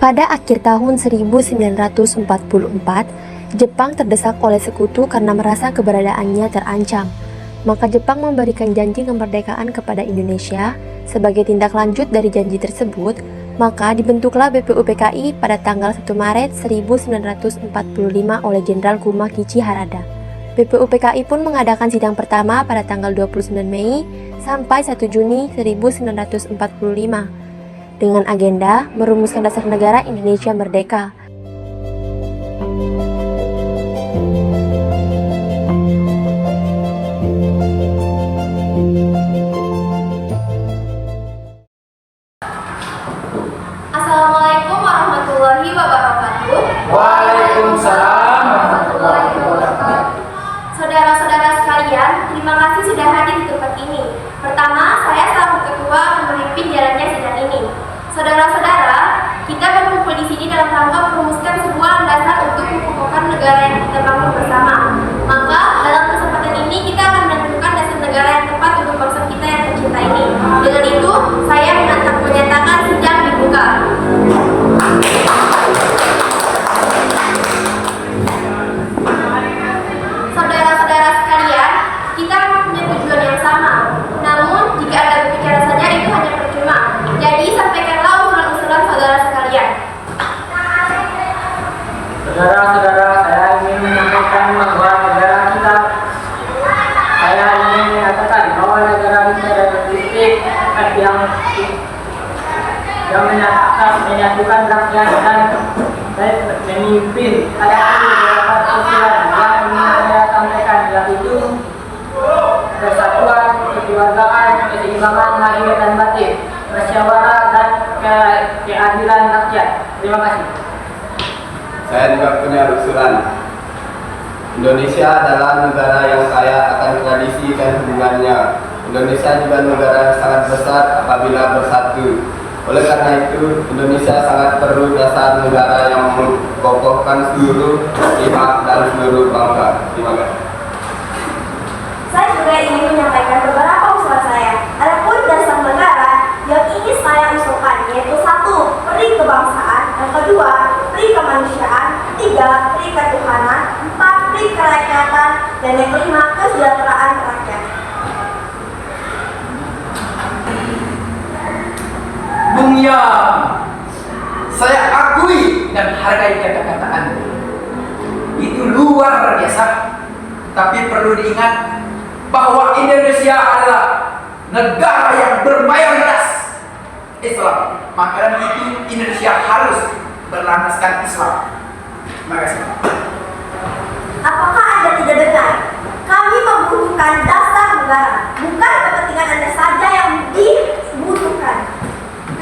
Pada akhir tahun 1944, Jepang terdesak oleh sekutu karena merasa keberadaannya terancam. Maka Jepang memberikan janji kemerdekaan kepada Indonesia. Sebagai tindak lanjut dari janji tersebut, maka dibentuklah BPUPKI pada tanggal 1 Maret 1945 oleh Jenderal Kumakichi Harada. BPUPKI pun mengadakan sidang pertama pada tanggal 29 Mei sampai 1 Juni 1945 dengan agenda merumuskan dasar negara Indonesia merdeka. Assalamualaikum warahmatullahi wabarakatuh. Waalaikumsalam warahmatullahi wabarakatuh. Saudara-saudara sekalian, terima kasih sudah hadir di tempat ini. Pertama, saya selaku ketua akan memimpin jalannya sidang ini. Saudara-saudara, kita berkumpul di sini dalam rangka merumuskan sebuah landasan untuk mengokohkan negara yang kita bangun bersama. Maka, dalam kesempatan ini kita akan menentukan dasar negara yang tepat untuk bangsa kita yang tercinta ini. Dengan itu, saya menyatakan sidang dibuka. Saudara-saudara sekalian, kita mempunyai tujuan yang sama. Namun, jika Anda berbicara saja itu hanya percuma. Jadi, sampaikanlah usulan-usulan saudara sekalian. Saudara-saudara, saya ingin menyampaikan bahwa negara kita, saya ingin menyatakan bahwa negara kita adalah titik yang menyatukan rakyat dan memimpin. Ada beberapa usulan yang ingin saya sampaikan, yaitu persatuan, kekeluargaan, keseimbangan lahir dan batin, musyawarah dan keadilan rakyat. Terima kasih. Saya juga punya usulan. Indonesia adalah negara yang kaya akan tradisi dan hubungannya. Indonesia juga negara yang sangat besar apabila bersatu. Oleh karena itu, Indonesia sangat perlu dasar negara yang mengokohkan seluruh pihak dan seluruh bangsa. Terima kasih. Saya juga ingin menyampaikan beberapa usulan saya. Adapun dasar negara yang ingin saya usulkan yaitu 1. Peri kebangsaan, yang kedua, peri kemanusiaan, 3. Peri ketuhanan, 4. Peri kerakyatan, dan yang kelima, kesejahteraan rakyat. Bung Yang, saya akui dan hargai kata-kata Anda. Itu luar biasa. Tapi perlu diingat bahwa Indonesia adalah negara yang bermayoritas Islam. Maka dari itu Indonesia harus berlandaskan Islam. Terima kasih. Apakah Anda tidak dengar? Kami membutuhkan dasar negara, bukan kepentingan Anda saja yang dibutuhkan.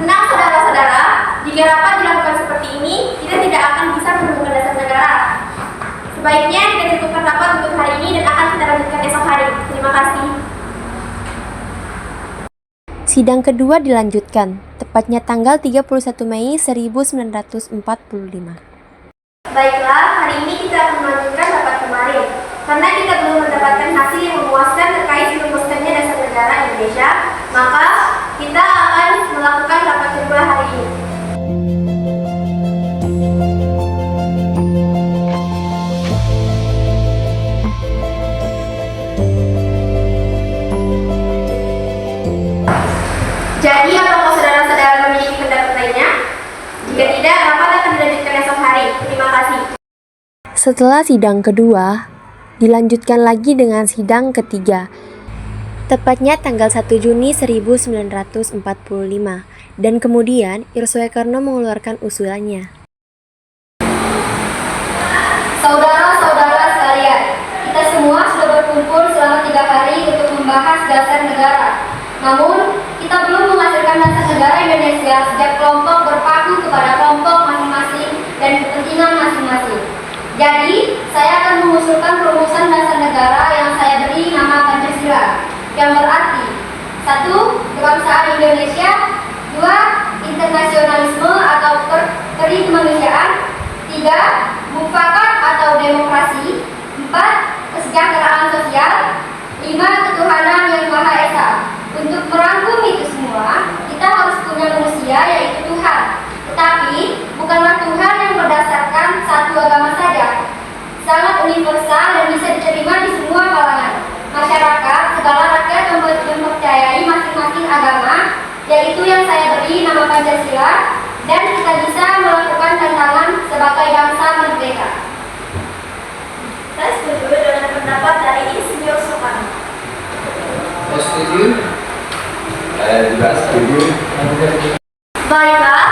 Tenang saudara-saudara, jika rapat dilakukan seperti ini, kita tidak akan bisa menemukan dasar negara. Sebaiknya kita tentukan rapat untuk hari ini dan akan kita lanjutkan esok hari. Terima kasih. Sidang kedua dilanjutkan, tepatnya tanggal 31 Mei 1945. Baiklah, hari ini kita akan melanjutkan rapat kemarin. Karena kita belum mendapatkan hasil yang memuaskan terkait dirumuskannya dasar negara Indonesia, maka kita akan melakukan rapat kedua hari ini. Jadi, apakah saudara-saudara memiliki pendapat lainnya? Jika tidak, rapat akan dilanjutkan esok hari. Terima kasih. Setelah sidang kedua, dilanjutkan lagi dengan sidang ketiga, tepatnya tanggal 1 Juni 1945, dan kemudian Irsoekarno mengeluarkan usulannya. Saudara-saudara sekalian, kita semua sudah berkumpul selama 3 hari untuk membahas dasar negara. Namun, kita belum menghasilkan dasar negara Indonesia sejak kelompok berpaku kepada kelompok masing-masing dan kepentingan masing-masing. Jadi, saya akan mengusulkan perumusan dasar negara yang saya beri nama Pancasila, yang berarti 1. Kebangsaan Indonesia, 2. Internasionalisme atau peri kemanusiaan, 3. Mufakat atau demokrasi, 4. Kesejahteraan sosial, 5. Ketuhanan yang Maha Esa. Untuk merangkum itu semua, kita harus punya manusia yaitu Tuhan. Tetapi bukan Nama Pancasila dan kita bisa melakukan tantangan sebagai bangsa merdeka. Saya setuju dengan pendapat dari Insinyur Soekarno. Saya setuju. Saya juga setuju. Baiklah,